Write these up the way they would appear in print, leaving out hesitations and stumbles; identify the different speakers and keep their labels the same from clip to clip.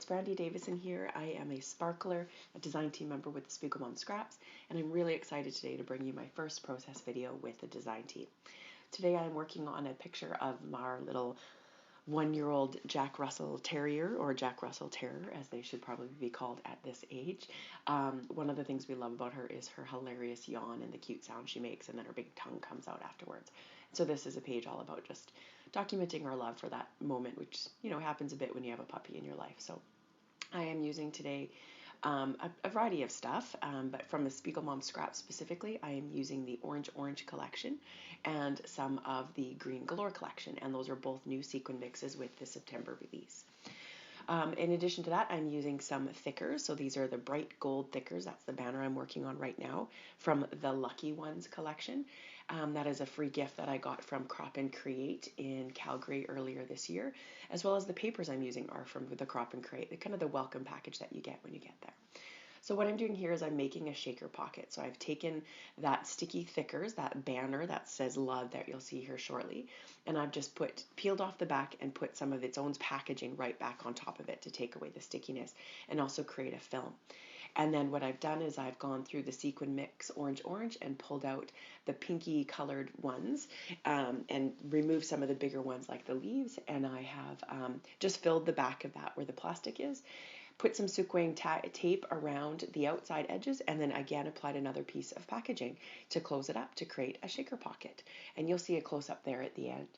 Speaker 1: it's Brandy Davison here. I am a sparkler, a design team member with the SpiegelMom Scraps, and I'm really excited today to bring you my first process video with the design team. Today I'm working on a picture of our little 1-year-old Jack Russell Terrier, or Jack Russell Terrier, as they should probably be called at this age. One of the things we love about her is her hilarious yawn and the cute sound she makes, and then her big tongue comes out afterwards. So this is a page all about just documenting our love for that moment, which, happens a bit when you have a puppy in your life. So I am using today a variety of stuff, but from the SpiegelMom Scraps specifically, I am using the Orange collection and some of the Green Galore collection, and those are both new sequin mixes with the September release. In addition to that, I'm using some thickers. So these are the bright gold thickers. That's the banner I'm working on right now from the Lucky Ones collection. That is a free gift that I got from Crop and Create in Calgary earlier this year, as well as the papers I'm using are from the Crop and Create, kind of the welcome package that you get when you get there. So what I'm doing here is I'm making a shaker pocket. So I've taken that sticky thickers, that banner that says love that you'll see here shortly, and I've just peeled off the back and put some of its own packaging right back on top of it to take away the stickiness and also create a film. And then what I've done is I've gone through the sequin mix orange and pulled out the pinky colored ones and removed some of the bigger ones like the leaves. And I have just filled the back of that where the plastic is, put some sequin tape around the outside edges, and then again applied another piece of packaging to close it up to create a shaker pocket. And you'll see a close up there at the end.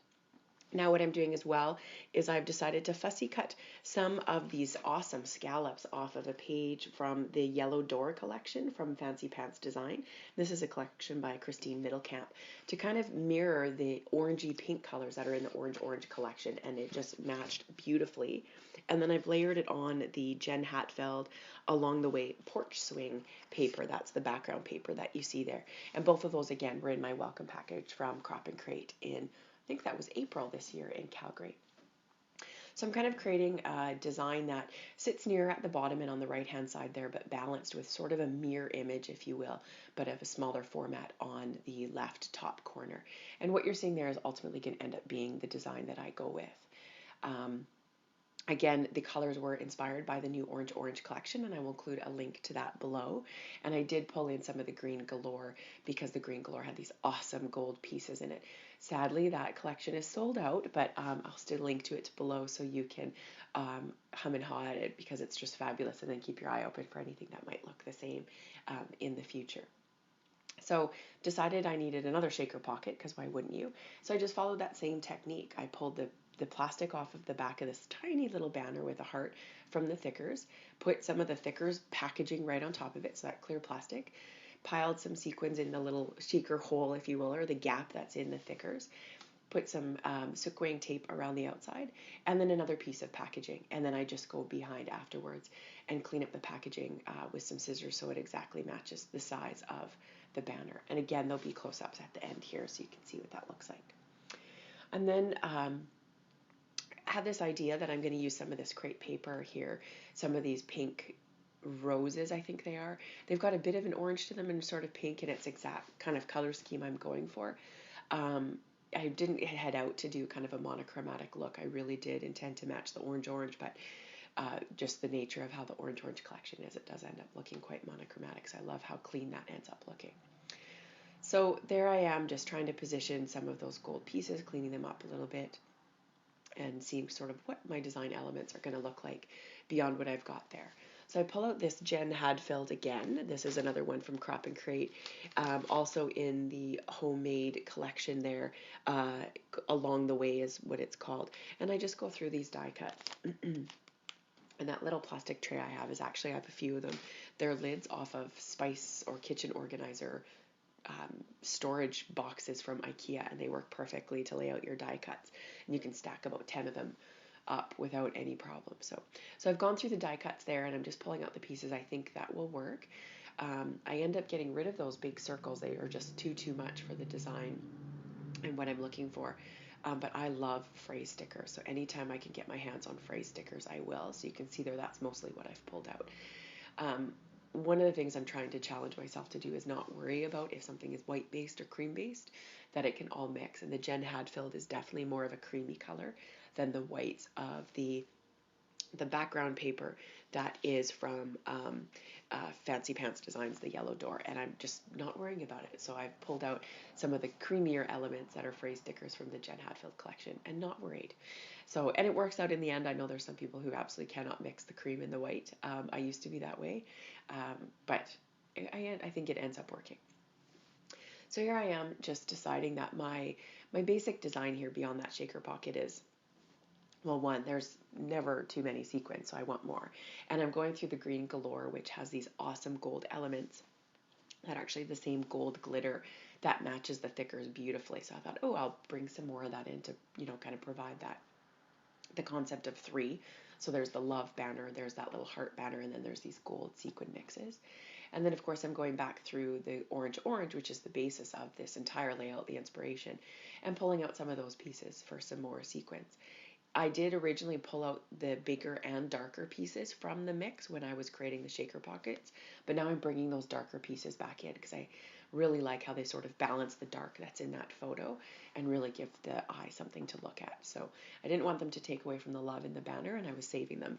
Speaker 1: Now what I'm doing as well is I've decided to fussy cut some of these awesome scallops off of a page from the Yellow Door collection from Fancy Pants Design. This is a collection by Christine Middlecamp to kind of mirror the orangey pink colors that are in the orange collection, and it just matched beautifully. And then I've layered it on the Jen Hatfield Along the Way porch swing paper. That's the background paper that you see there. And both of those again were in my welcome package from Crop and Create in, I think that was April this year in Calgary. So I'm kind of creating a design that sits near at the bottom and on the right hand side there, but balanced with sort of a mirror image, if you will, but of a smaller format on the left top corner. And what you're seeing there is ultimately going to end up being the design that I go with. Again, the colors were inspired by the new Orange collection, and I will include a link to that below. And I did pull in some of the Green Galore because the Green Galore had these awesome gold pieces in it. Sadly, that collection is sold out, but I'll still link to it below so you can hum and haw at it because it's just fabulous, and then keep your eye open for anything that might look the same in the future. So decided I needed another shaker pocket, because why wouldn't you? So I just followed that same technique. I pulled the plastic off of the back of this tiny little banner with a heart from the thickers, put some of the thickers packaging right on top of it, so that clear plastic, piled some sequins in the little shaker hole, if you will, or the gap that's in the thickers, put some sequin tape around the outside, and then another piece of packaging. And then I just go behind afterwards and clean up the packaging with some scissors so it exactly matches the size of the banner. And again, there'll be close-ups at the end here so you can see what that looks like. And then had this idea that I'm going to use some of this crepe paper here, some of these pink roses, I think they are. They've got a bit of an orange to them and sort of pink, and it's exact kind of color scheme I'm going for. I didn't head out to do kind of a monochromatic look. I really did intend to match the orange, but just the nature of how the orange collection is, it does end up looking quite monochromatic. So I love how clean that ends up looking. So there I am, just trying to position some of those gold pieces, cleaning them up a little bit, and seeing sort of what my design elements are going to look like beyond what I've got there. So I pull out this Jen Hadfield again. This is another one from Crop and Create, also in the homemade collection there. Along the Way is what it's called. And I just go through these die cuts. And that little plastic tray I have is actually, I have a few of them. They're lids off of spice or kitchen organizer storage boxes from IKEA, and they work perfectly to lay out your die cuts. And you can stack about 10 of them up without any problem. So I've gone through the die cuts there, and I'm just pulling out the pieces I think that will work. I end up getting rid of those big circles. They are just too much for the design and what I'm looking for. But I love phrase stickers, so anytime I can get my hands on phrase stickers, I will. So you can see there, that's mostly what I've pulled out. One of the things I'm trying to challenge myself to do is not worry about if something is white-based or cream-based, that it can all mix. And the Jen Hadfield is definitely more of a creamy color than the whites of the the background paper that is from Fancy Pants Designs, the yellow door, and I'm just not worrying about it. So I've pulled out some of the creamier elements that are phrase stickers from the Jen Hadfield collection and not worried. So, and it works out in the end. I know there's some people who absolutely cannot mix the cream and the white. I used to be that way, but I think it ends up working. So here I am just deciding that my basic design here beyond that shaker pocket is, well, one, there's never too many sequins, so I want more. And I'm going through the green galore, which has these awesome gold elements that are actually the same gold glitter that matches the thickers beautifully. So I thought, oh, I'll bring some more of that in to, kind of provide that, the concept of three. So there's the love banner, there's that little heart banner, and then there's these gold sequin mixes. And then, of course, I'm going back through the orange, which is the basis of this entire layout, the inspiration, and pulling out some of those pieces for some more sequins. I did originally pull out the bigger and darker pieces from the mix when I was creating the shaker pockets, but now I'm bringing those darker pieces back in because I really like how they sort of balance the dark that's in that photo and really give the eye something to look at. So I didn't want them to take away from the love in the banner, and I was saving them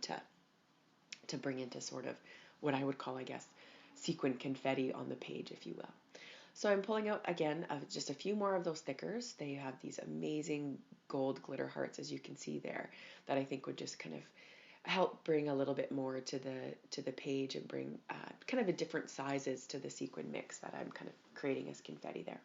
Speaker 1: to bring into sort of what I would call, I guess, sequin confetti on the page, if you will. So I'm pulling out, again, just a few more of those stickers. They have these amazing gold glitter hearts, as you can see there, that I think would just kind of help bring a little bit more to the page and bring kind of a different sizes to the sequin mix that I'm kind of creating as confetti there.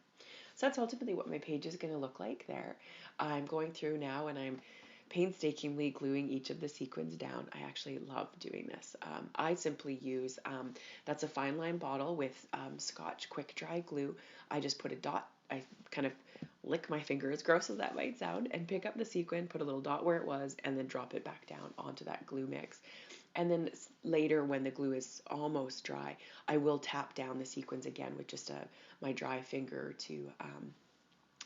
Speaker 1: So that's ultimately what my page is going to look like there. I'm going through now and I'm painstakingly gluing each of the sequins down. I actually love doing this. I simply use, that's a fine line bottle with Scotch quick dry glue. I just put a dot, I kind of lick my finger, as gross as that might sound, and pick up the sequin, put a little dot where it was, and then drop it back down onto that glue mix. And then later, when the glue is almost dry, I will tap down the sequins again with just my dry finger to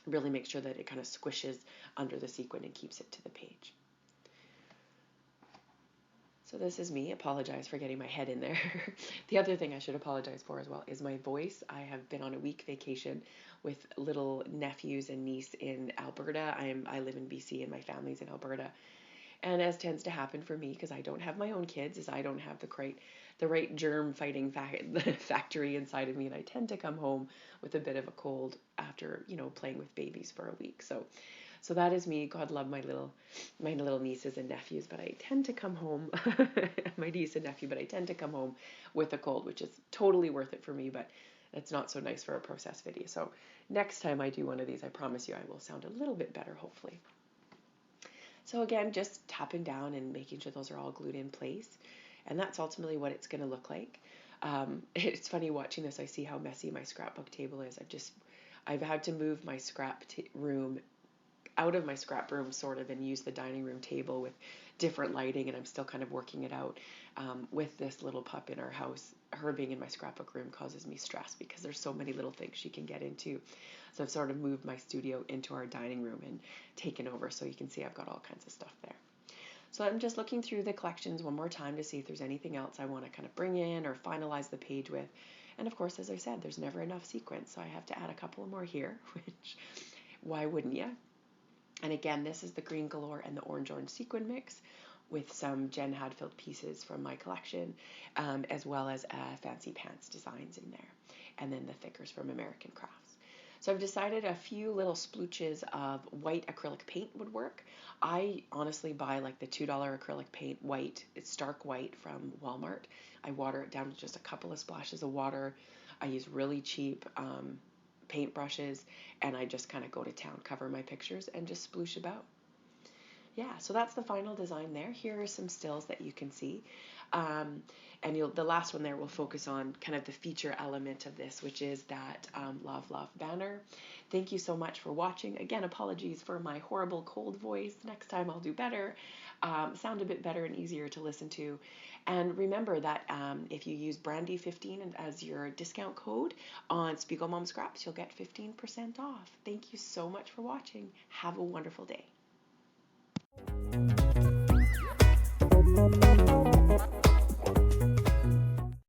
Speaker 1: really make sure that it kind of squishes under the sequin and keeps it to the page. So this is me. Apologize for getting my head in there. The other thing I should apologize for as well is my voice. I have been on a week vacation with little nephews and niece in Alberta. I live in BC and my family's in Alberta. And as tends to happen for me, because I don't have my own kids, is I don't have the right germ fighting factory inside of me, and I tend to come home with a bit of a cold after playing with babies for a week. So that is me. God love my little nieces and nephews, but I tend to come home my niece and nephew, but I tend to come home with a cold, which is totally worth it for me, but it's not so nice for a process video. So next time I do one of these, I promise you I will sound a little bit better, hopefully. So again, just tapping down and making sure those are all glued in place. And that's ultimately what it's going to look like. It's funny watching this. I see how messy my scrapbook table is. I've had to move my room out of my scrap room sort of and use the dining room table with different lighting, and I'm still kind of working it out with this little pup in our house. Her being in my scrapbook room causes me stress because there's so many little things she can get into. So I've sort of moved my studio into our dining room and taken over, so you can see I've got all kinds of stuff there. So I'm just looking through the collections one more time to see if there's anything else I want to kind of bring in or finalize the page with. And of course, as I said, there's never enough sequins, so I have to add a couple more here, which why wouldn't you? And again, this is the green galore and the orange sequin mix with some Jen Hadfield pieces from my collection, as well as Fancy Pants Designs in there, and then the thickers from American Crafts. So I've decided a few little splooches of white acrylic paint would work. I honestly buy like the $2 acrylic paint white. It's stark white from Walmart. I water it down to just a couple of splashes of water. I use really cheap paint brushes, and I just kind of go to town, cover my pictures, and just sploosh about. Yeah, so that's the final design there. Here are some stills that you can see. And the last one there will focus on kind of the feature element of this, which is that Love, Love banner. Thank you so much for watching. Again, apologies for my horrible cold voice. Next time I'll do better. Sound a bit better and easier to listen to. And remember that if you use Brandy15 as your discount code on SpiegelMom Scraps, you'll get 15% off. Thank you so much for watching. Have a wonderful day.